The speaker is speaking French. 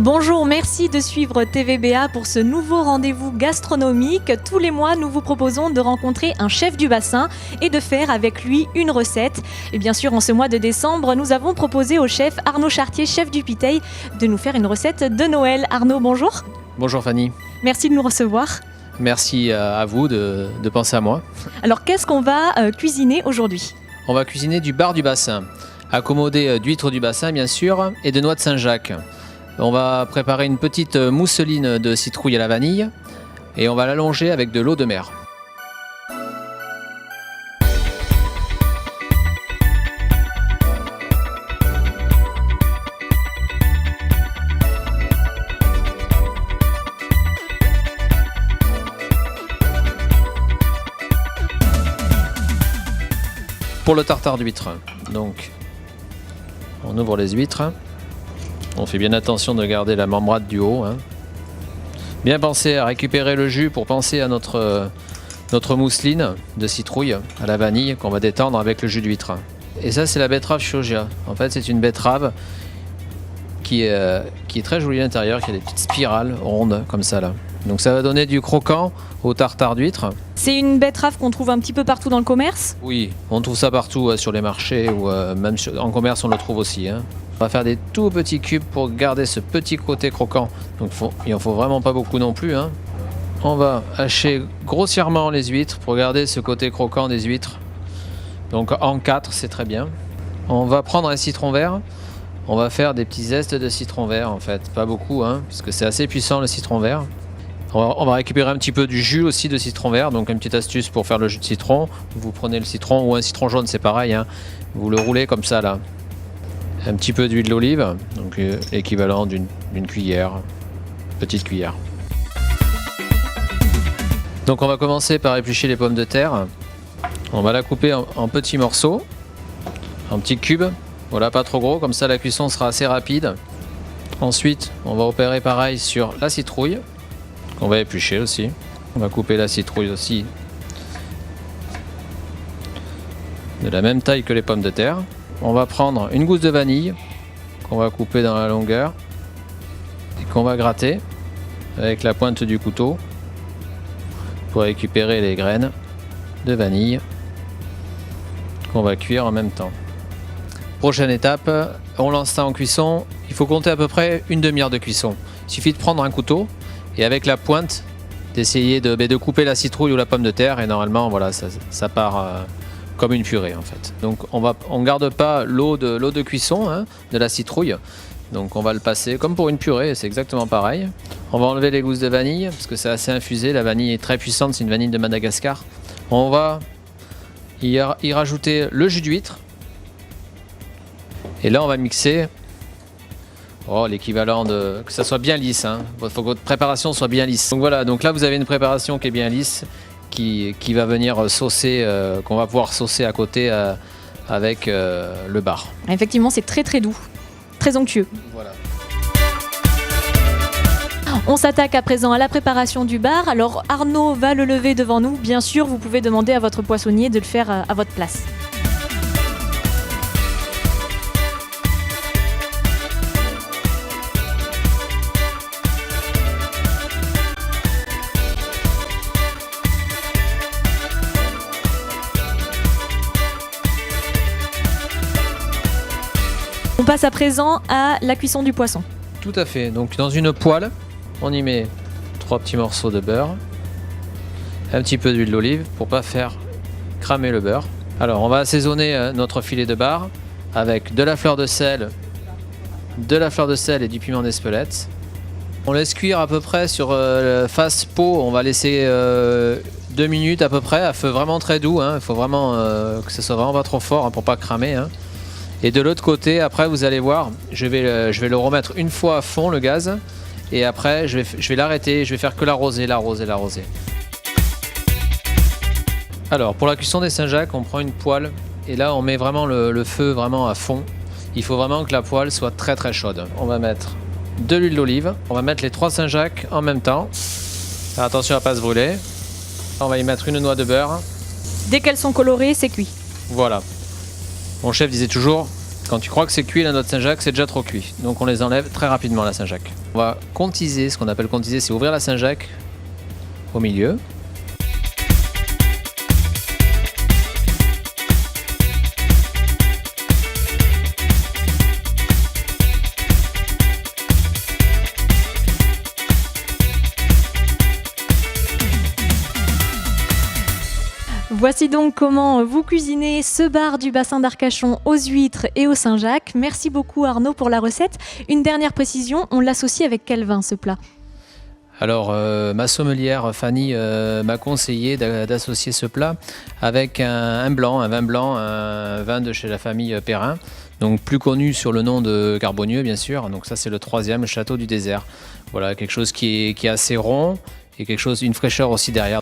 Bonjour, merci de suivre TVBA pour ce nouveau rendez-vous gastronomique. Tous les mois, nous vous proposons de rencontrer un chef du bassin et de faire avec lui une recette. Et bien sûr, en ce mois de décembre, nous avons proposé au chef Arnaud Chartier, chef du Piteil, de nous faire une recette de Noël. Arnaud, bonjour. Bonjour Fanny. Merci de nous recevoir. Merci à vous de penser à moi. Alors, qu'est-ce qu'on va cuisiner aujourd'hui ? On va cuisiner du bar du bassin, accommodé d'huîtres du bassin bien sûr et de noix de Saint-Jacques. On va préparer une petite mousseline de citrouille à la vanille et on va l'allonger avec de l'eau de mer. Pour le tartare d'huîtres, donc on ouvre les huîtres. On fait bien attention de garder la membrane du haut. Bien penser à récupérer le jus pour penser à notre mousseline de citrouille à la vanille qu'on va détendre avec le jus d'huître. Et ça, c'est la betterave Chioggia. En fait, c'est une betterave qui est très jolie à l'intérieur, qui a des petites spirales rondes comme ça là. Donc ça va donner du croquant au tartare d'huître. C'est une betterave qu'on trouve un petit peu partout dans le commerce ? Oui, on trouve ça partout sur les marchés ou même en commerce on le trouve aussi. On va faire des tout petits cubes pour garder ce petit côté croquant. Donc il en faut vraiment pas beaucoup non plus. On va hacher grossièrement les huîtres pour garder ce côté croquant des huîtres. Donc en 4, c'est très bien. On va prendre un citron vert. On va faire des petits zestes de citron vert en fait. Pas beaucoup, puisque c'est assez puissant le citron vert. On va récupérer un petit peu du jus aussi de citron vert, donc une petite astuce pour faire le jus de citron. Vous prenez le citron ou un citron jaune, c'est pareil, vous le roulez comme ça là. Un petit peu d'huile d'olive, donc équivalent d'une cuillère, petite cuillère. Donc on va commencer par éplucher les pommes de terre. On va la couper en petits morceaux, en petits cubes. Voilà, pas trop gros, comme ça la cuisson sera assez rapide. Ensuite, on va opérer pareil sur la citrouille. On va éplucher aussi. On va couper la citrouille aussi de la même taille que les pommes de terre. On va prendre une gousse de vanille qu'on va couper dans la longueur et qu'on va gratter avec la pointe du couteau pour récupérer les graines de vanille qu'on va cuire en même temps. Prochaine étape, on lance ça en cuisson. Il faut compter à peu près une demi-heure de cuisson. Il suffit de prendre un couteau et avec la pointe, d'essayer de couper la citrouille ou la pomme de terre et normalement voilà, ça part comme une purée en fait. Donc on garde pas l'eau de cuisson de la citrouille. Donc on va le passer comme pour une purée, c'est exactement pareil. On va enlever les gousses de vanille parce que c'est assez infusé, la vanille est très puissante, c'est une vanille de Madagascar. On va y rajouter le jus d'huître. Et là on va mixer. L'équivalent que ça soit bien lisse. Il faut que votre préparation soit bien lisse. Donc voilà, donc là vous avez une préparation qui est bien lisse, qui va venir saucer, qu'on va pouvoir saucer à côté avec le bar. Effectivement, c'est très très doux, très onctueux. Voilà. On s'attaque à présent à la préparation du bar. Alors Arnaud va le lever devant nous. Bien sûr, vous pouvez demander à votre poissonnier de le faire à votre place. On passe à présent à la cuisson du poisson. Tout à fait. Donc dans une poêle, on y met 3 petits morceaux de beurre, un petit peu d'huile d'olive pour pas faire cramer le beurre. Alors on va assaisonner notre filet de bar avec de la fleur de sel et du piment d'Espelette. On laisse cuire à peu près sur face pot, on va laisser 2 minutes à peu près à feu vraiment très doux. Il faut vraiment que ce soit vraiment pas trop fort pour pas cramer. Et de l'autre côté, après vous allez voir, je vais le remettre une fois à fond le gaz et après je vais l'arrêter, je vais faire que l'arroser. Alors pour la cuisson des Saint-Jacques, on prend une poêle et là on met vraiment le feu vraiment à fond. Il faut vraiment que la poêle soit très très chaude. On va mettre de l'huile d'olive, on va mettre les 3 Saint-Jacques en même temps. Faire attention à ne pas se brûler. On va y mettre une noix de beurre. Dès qu'elles sont colorées, c'est cuit. Voilà. Mon chef disait toujours, Quand tu crois que c'est cuit la noix de Saint-Jacques, c'est déjà trop cuit. Donc on les enlève très rapidement la Saint-Jacques. On va contiser, ce qu'on appelle contiser, c'est ouvrir la Saint-Jacques au milieu. Voici donc comment vous cuisinez ce bar du bassin d'Arcachon aux huîtres et au Saint-Jacques. Merci beaucoup Arnaud pour la recette. Une dernière précision, on l'associe avec quel vin ce plat ? Alors, ma sommelière Fanny m'a conseillé d'associer ce plat avec un vin blanc, un vin de chez la famille Perrin, donc plus connu sur le nom de Carbonieux bien sûr. Donc ça c'est le 3e, le Château du Désert. Voilà, quelque chose qui est assez rond et une fraîcheur aussi derrière.